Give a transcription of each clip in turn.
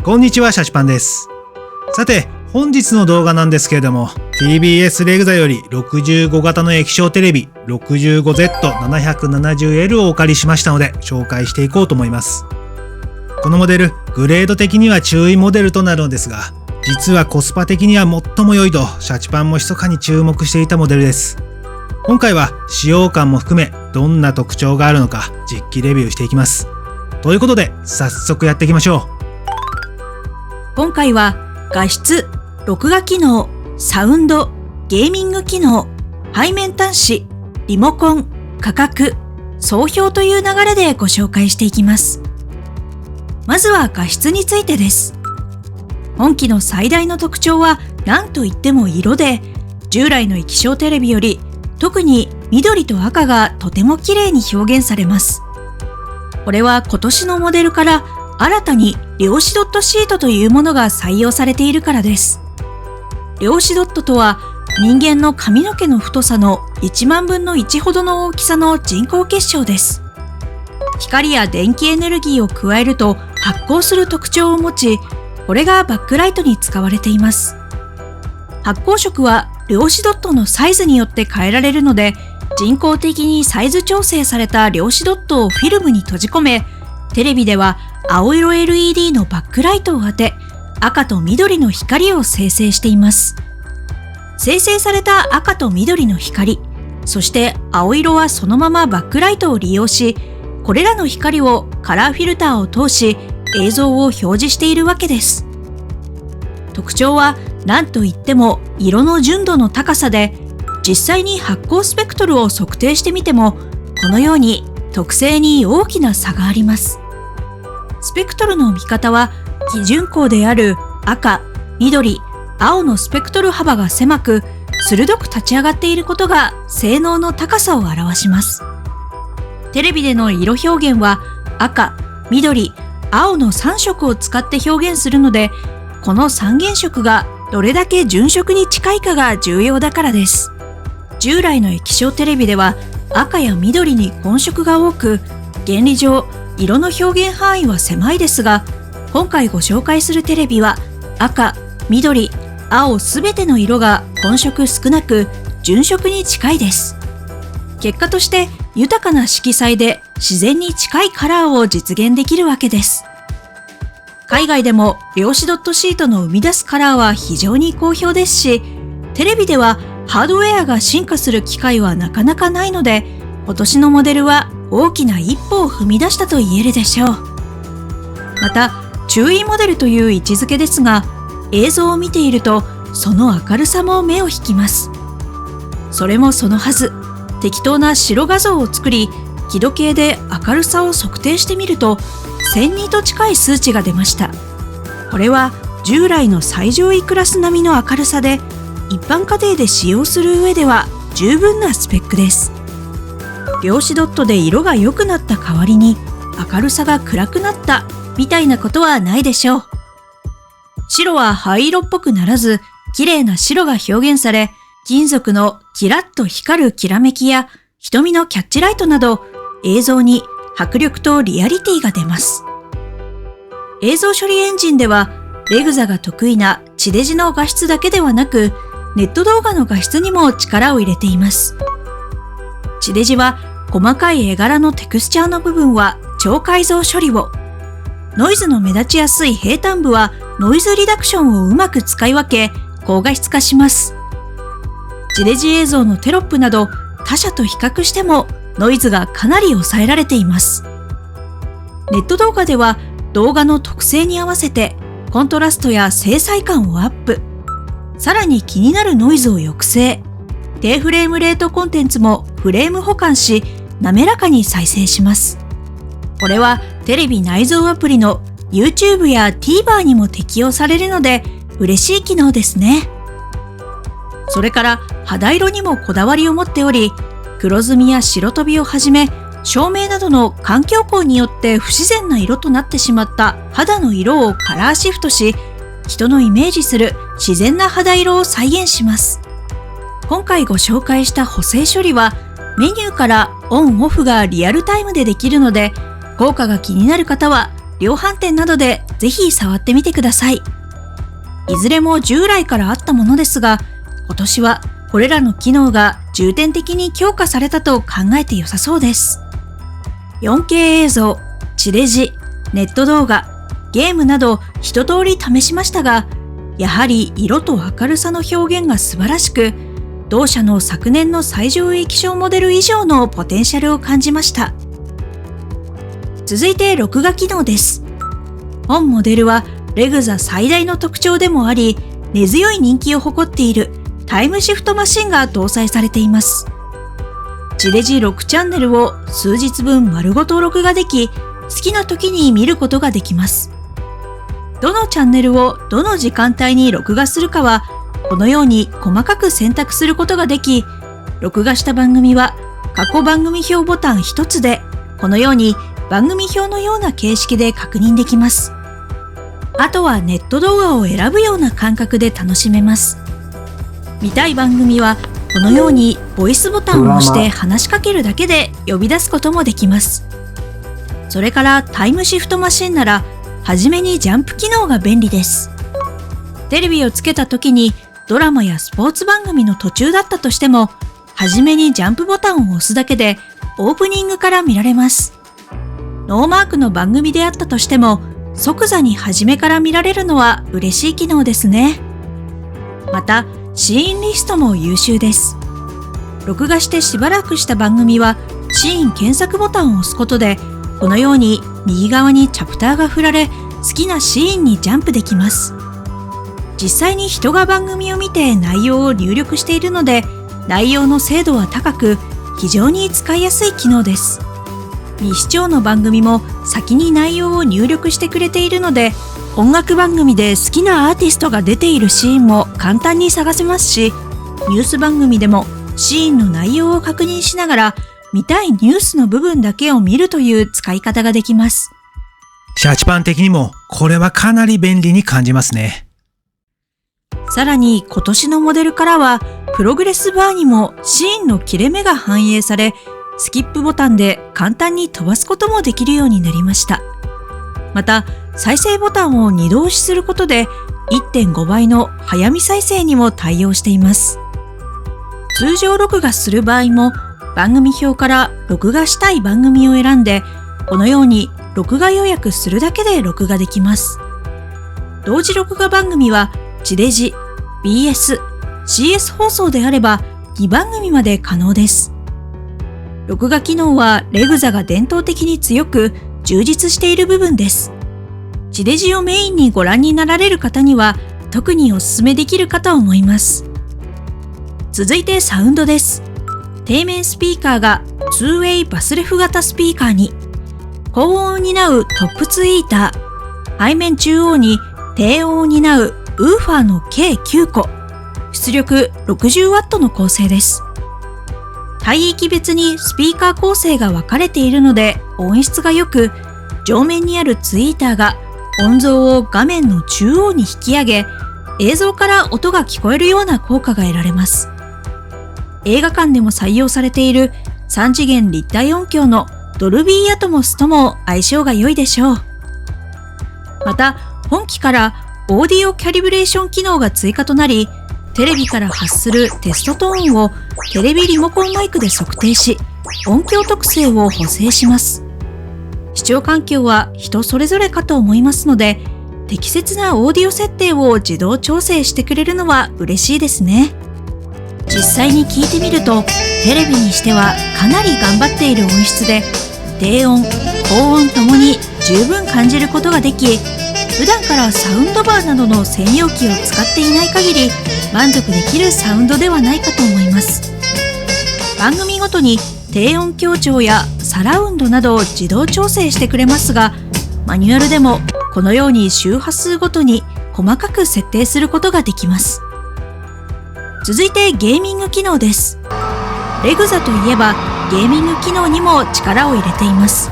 こんにちは、シャチパンです。さて、本日の動画なんですけれども、TBS レグザより65型の液晶テレビ 65Z770L をお借りしましたので、紹介していこうと思います。このモデル、グレード的には注意モデルとなるのですが、実はコスパ的には最も良いと、シャチパンも密かに注目していたモデルです。今回は使用感も含め、どんな特徴があるのか、実機レビューしていきます。ということで、早速やっていきましょう。今回は画質、録画機能、サウンド、ゲーミング機能、背面端子、リモコン、価格、総評という流れでご紹介していきます。まずは画質についてです。本機の最大の特徴は何といっても色で、従来の液晶テレビより特に緑と赤がとても綺麗に表現されます。これは今年のモデルから新たに量子ドットシートというものが採用されているからです。量子ドットとは人間の髪の毛の太さの1万分の1ほどの大きさの人工結晶です。光や電気エネルギーを加えると発光する特徴を持ち、これがバックライトに使われています。発光色は量子ドットのサイズによって変えられるので、人工的にサイズ調整された量子ドットをフィルムに閉じ込め、テレビでは青色 LED のバックライトを当て、赤と緑の光を生成しています。生成された赤と緑の光、そして青色はそのままバックライトを利用し、これらの光をカラーフィルターを通し、映像を表示しているわけです。特徴は何といっても色の純度の高さで、実際に発光スペクトルを測定してみても、このように特性に大きな差があります。スペクトルの見方は基準項である赤、緑、青のスペクトル幅が狭く、鋭く立ち上がっていることが性能の高さを表します。テレビでの色表現は赤、緑、青の3色を使って表現するので、この3原色がどれだけ純色に近いかが重要だからです。従来の液晶テレビでは赤や緑に混色が多く、原理上色の表現範囲は狭いですが、今回ご紹介するテレビは赤、緑、青すべての色が混色少なく純色に近いです。結果として豊かな色彩で自然に近いカラーを実現できるわけです。海外でも量子ドットシートの生み出すカラーは非常に好評ですし、テレビではハードウェアが進化する機会はなかなかないので、今年のモデルは大きな一歩を踏み出したと言えるでしょう。また、注意モデルという位置づけですが、映像を見ているとその明るさも目を引きます。それもそのはず、適当な白画像を作り、輝度計で明るさを測定してみると、1000ニート近い数値が出ました。これは従来の最上位クラス並みの明るさで、一般家庭で使用する上では十分なスペックです。量子ドットで色が良くなった代わりに明るさが暗くなったみたいなことはないでしょう。白は灰色っぽくならず、綺麗な白が表現され、金属のキラッと光るきらめきや瞳のキャッチライトなど、映像に迫力とリアリティが出ます。映像処理エンジンでは、レグザが得意な地デジの画質だけではなく、ネット動画の画質にも力を入れています。地デジは細かい絵柄のテクスチャーの部分は超解像処理を、ノイズの目立ちやすい平坦部はノイズリダクションをうまく使い分け、高画質化します。地デジ映像のテロップなど他社と比較してもノイズがかなり抑えられています。ネット動画では動画の特性に合わせてコントラストや精細感をアップ。さらに気になるノイズを抑制。低フレームレートコンテンツもフレーム保管し、滑らかに再生します。これはテレビ内蔵アプリの YouTube や TVer にも適用されるので嬉しい機能ですね。それから肌色にもこだわりを持っており、黒ずみや白飛びをはじめ、照明などの環境光によって不自然な色となってしまった肌の色をカラーシフトし、人のイメージする自然な肌色を再現します。今回ご紹介した補正処理は、メニューからオンオフがリアルタイムでできるので、効果が気になる方は量販店などでぜひ触ってみてください。いずれも従来からあったものですが、今年はこれらの機能が重点的に強化されたと考えて良さそうです。4K 映像、地デジ、ネット動画、ゲームなど一通り試しましたが、やはり色と明るさの表現が素晴らしく、同社の昨年の最上位気象モデル以上のポテンシャルを感じました。続いて録画機能です。本モデルはレグザ最大の特徴でもあり、根強い人気を誇っているタイムシフトマシンが搭載されています。地デジ6チャンネルを数日分丸ごと録画でき、好きな時に見ることができます。どのチャンネルをどの時間帯に録画するかは、このように細かく選択することができ、録画した番組は過去番組表ボタン一つで、このように番組表のような形式で確認できます。あとはネット動画を選ぶような感覚で楽しめます。見たい番組はこのようにボイスボタンを押して話しかけるだけで呼び出すこともできます。それからタイムシフトマシンなら、はじめにジャンプ機能が便利です。テレビをつけた時にドラマやスポーツ番組の途中だったとしても、はじめにジャンプボタンを押すだけでオープニングから見られます。ノーマークの番組であったとしても、即座に初めから見られるのは嬉しい機能ですね。また、シーンリストも優秀です。録画してしばらくした番組は、シーン検索ボタンを押すことで、このように右側にチャプターが振られ、好きなシーンにジャンプできます。実際に人が番組を見て内容を入力しているので、内容の精度は高く、非常に使いやすい機能です。未視聴の番組も先に内容を入力してくれているので、音楽番組で好きなアーティストが出ているシーンも簡単に探せますし、ニュース番組でもシーンの内容を確認しながら、見たいニュースの部分だけを見るという使い方ができます。シャチパン的にもこれはかなり便利に感じますね。さらに今年のモデルからは、プログレスバーにもシーンの切れ目が反映され、スキップボタンで簡単に飛ばすこともできるようになりました。また、再生ボタンを2度押しすることで 1.5 倍の早見再生にも対応しています。通常録画する場合も、番組表から録画したい番組を選んで、このように録画予約するだけで録画できます。同時録画番組は地デジ、BS、CS 放送であれば2番組まで可能です。録画機能はレグザが伝統的に強く充実している部分です。地デジをメインにご覧になられる方には特にお勧めできるかと思います。続いてサウンドです。底面スピーカーが 2way バスレフ型スピーカーに、高音を担うトップツイーター、背面中央に低音を担うウーファーの計9個、出力 60W の構成です。帯域別にスピーカー構成が分かれているので音質が良く、上面にあるツイーターが音像を画面の中央に引き上げ、映像から音が聞こえるような効果が得られます。映画館でも採用されている3次元立体音響のドルビーアトモスとも相性が良いでしょう。また、本機からオーディオキャリブレーション機能が追加となり、テレビから発するテストトーンをテレビリモコンマイクで測定し、音響特性を補正します。視聴環境は人それぞれかと思いますので、適切なオーディオ設定を自動調整してくれるのは嬉しいですね。実際に聞いてみると、テレビにしてはかなり頑張っている音質で、低音、高音ともに十分感じることができ、普段からサウンドバーなどの専用機を使っていない限り満足できるサウンドではないかと思います。番組ごとに低音強調やサラウンドなどを自動調整してくれますが、マニュアルでもこのように周波数ごとに細かく設定することができます。続いてゲーミング機能です。レグザといえばゲーミング機能にも力を入れています。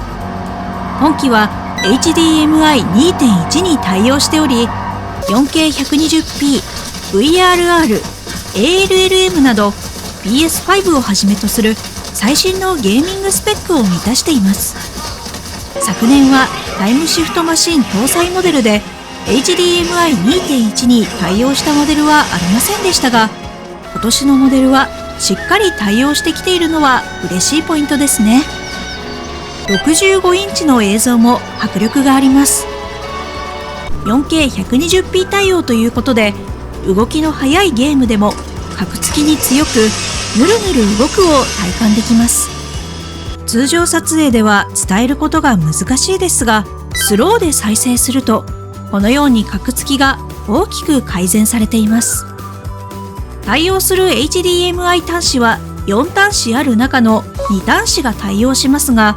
本機は HDMI 2.1 に対応しており、4K120p、VRR、ALLM など PS5 をはじめとする最新のゲーミングスペックを満たしています。昨年はタイムシフトマシン搭載モデルで HDMI2.1 に対応したモデルはありませんでしたが、今年のモデルはしっかり対応してきているのは嬉しいポイントですね。65インチの映像も迫力があります。4K120p 対応ということで、動きの速いゲームでもカクつきに強くぬるぬる動くを体感できます。通常撮影では伝えることが難しいですが、スローで再生するとこのようにカクつきが大きく改善されています。対応する HDMI 端子は4端子ある中の2端子が対応しますが、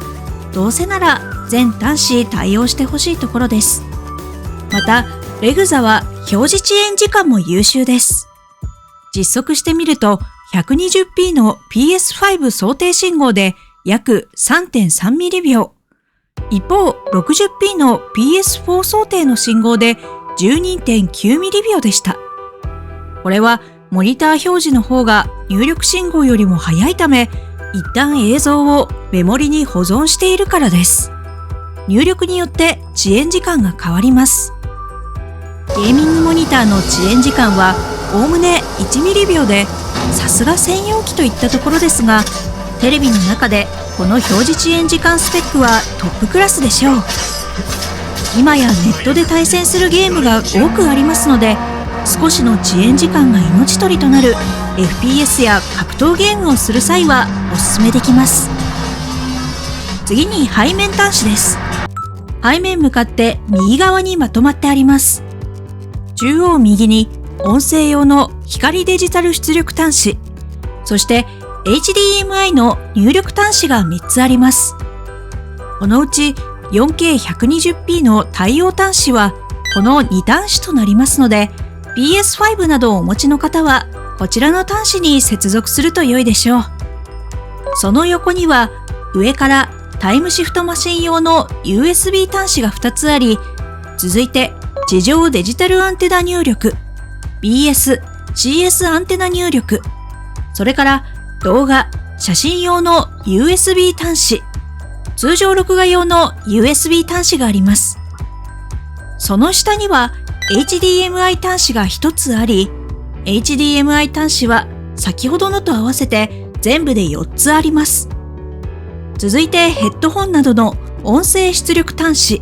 どうせなら全端子対応してほしいところです。また、レグザは表示遅延時間も優秀です。実測してみると 120p の PS5 想定信号で約 3.3 ミリ秒。一方、60p の PS4 想定の信号で 12.9 ミリ秒でした。これはモニター表示の方が入力信号よりも速いため、一旦映像をメモリに保存しているからです。入力によって遅延時間が変わります。ゲーミングモニターの遅延時間はおおむね1ミリ秒で、さすが専用機といったところですが、テレビの中でこの表示遅延時間スペックはトップクラスでしょう。今やネットで対戦するゲームが多くありますので、少しの遅延時間が命取りとなる FPS や格闘ゲームをする際はおすすめできます。次に背面端子です。背面向かって右側にまとまってあります。中央右に音声用の光デジタル出力端子、そして HDMI の入力端子が3つあります。このうち 4K120p の対応端子はこの2端子となりますので、PS5 などをお持ちの方はこちらの端子に接続すると良いでしょう。その横には上からタイムシフトマシン用の USB 端子が2つあり、続いて地上デジタルアンテナ入力、BS、CS アンテナ入力、それから動画、写真用の USB 端子、通常録画用の USB 端子があります。その下には HDMI 端子が1つあり、HDMI 端子は先ほどのと合わせて全部で4つあります。続いてヘッドホンなどの音声出力端子、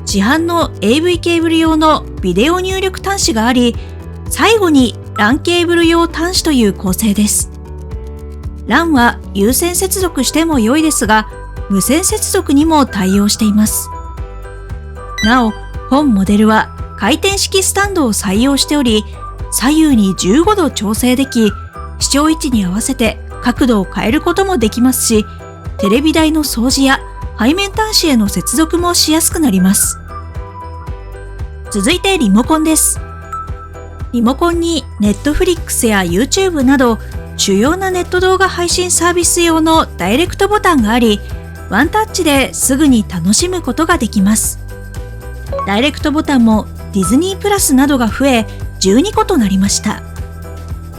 市販の AV ケーブル用のビデオ入力端子があり、最後に LAN ケーブル用端子という構成です。LAN は有線接続しても良いですが、無線接続にも対応しています。なお、本モデルは回転式スタンドを採用しており、左右に15度調整でき、視聴位置に合わせて角度を変えることもできますし、テレビ台の掃除や背面端子への接続もしやすくなります。続いてリモコンです。リモコンに Netflix や YouTube など主要なネット動画配信サービス用のダイレクトボタンがあり、ワンタッチですぐに楽しむことができます。ダイレクトボタンもディズニープラスなどが増え12個となりました。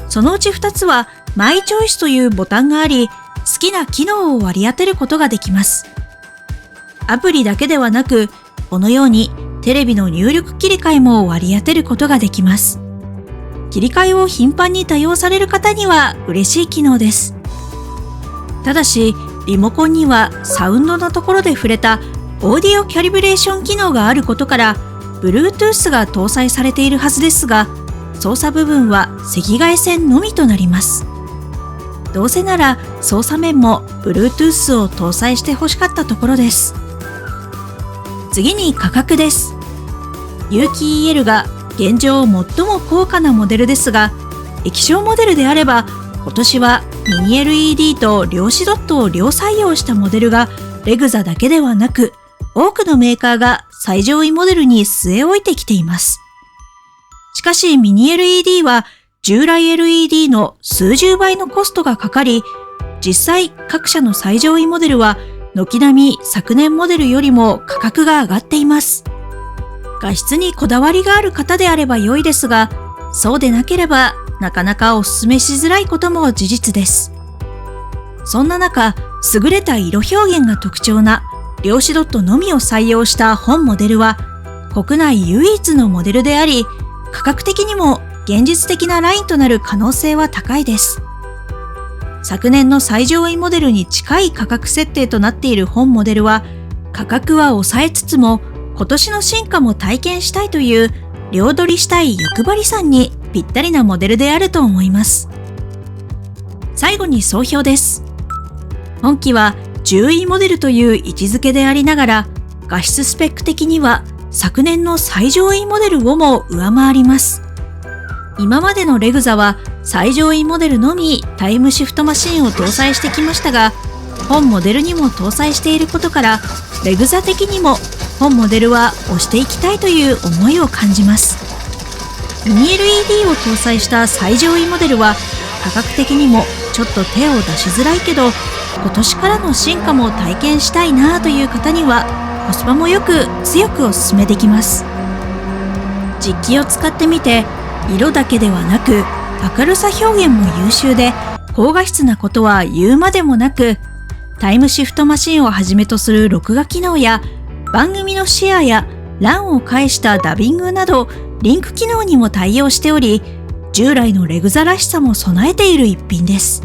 そのうち2つはマイチョイスというボタンがあり、好きな機能を割り当てることができます。アプリだけではなく、このようにテレビの入力切り替えも割り当てることができます。切り替えを頻繁に多用される方には嬉しい機能です。ただし、リモコンにはサウンドのところで触れたオーディオキャリブレーション機能があることから、Bluetooth が搭載されているはずですが、操作部分は赤外線のみとなります。どうせなら操作面も Bluetooth を搭載してほしかったところです。次に価格です。有機 EL が現状最も高価なモデルですが、液晶モデルであれば今年はミニ LED と量子ドットを両採用したモデルがレグザだけではなく、多くのメーカーが最上位モデルに据え置いてきています。しかしミニ LED は従来 LED の数十倍のコストがかかり、実際各社の最上位モデルは軒並み昨年モデルよりも価格が上がっています。画質にこだわりがある方であれば良いですが、そうでなければなかなかお勧めしづらいことも事実です。そんな中、優れた色表現が特徴な量子ドットのみを採用した本モデルは国内唯一のモデルであり、価格的にも現実的なラインとなる可能性は高いです。昨年の最上位モデルに近い価格設定となっている本モデルは、価格は抑えつつも今年の進化も体験したいという両取りしたい欲張りさんにぴったりなモデルであると思います。最後に総評です。本機は10位モデルという位置づけでありながら、画質スペック的には昨年の最上位モデルをも上回ります。今までのレグザは最上位モデルのみタイムシフトマシンを搭載してきましたが、本モデルにも搭載していることから、レグザ的にも本モデルは推していきたいという思いを感じます。ミニ LED を搭載した最上位モデルは価格的にもちょっと手を出しづらいけど、今年からの進化も体験したいなという方にはコスパもよく強くおすすめできます。実機を使ってみて、色だけではなく明るさ表現も優秀で、高画質なことは言うまでもなく、タイムシフトマシンをはじめとする録画機能や番組のシェアや欄を介したダビングなどリンク機能にも対応しており、従来のレグザらしさも備えている一品です。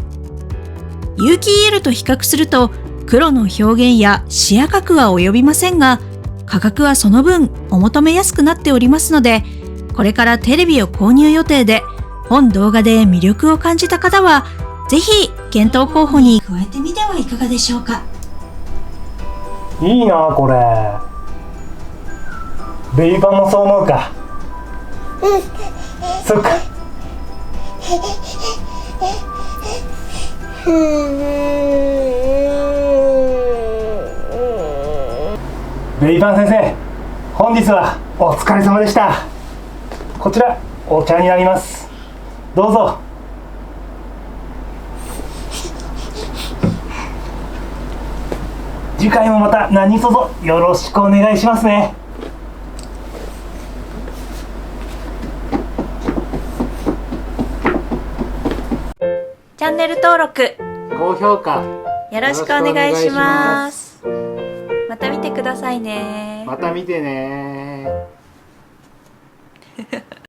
有機 EL と比較すると黒の表現や視野角は及びませんが、価格はその分お求めやすくなっておりますので、これからテレビを購入予定で本動画で魅力を感じた方はぜひ検討候補に加えてみてはいかがでしょうか。いいなこれ。ベイバンもそう思うか。そっか。ベイバン先生、本日はお疲れ様でした。こちらお茶になります。どうぞ。次回もまた何卒よろしくお願いしますね。チャンネル登録高評価よろしくお願いします。また見てくださいね。また見てね。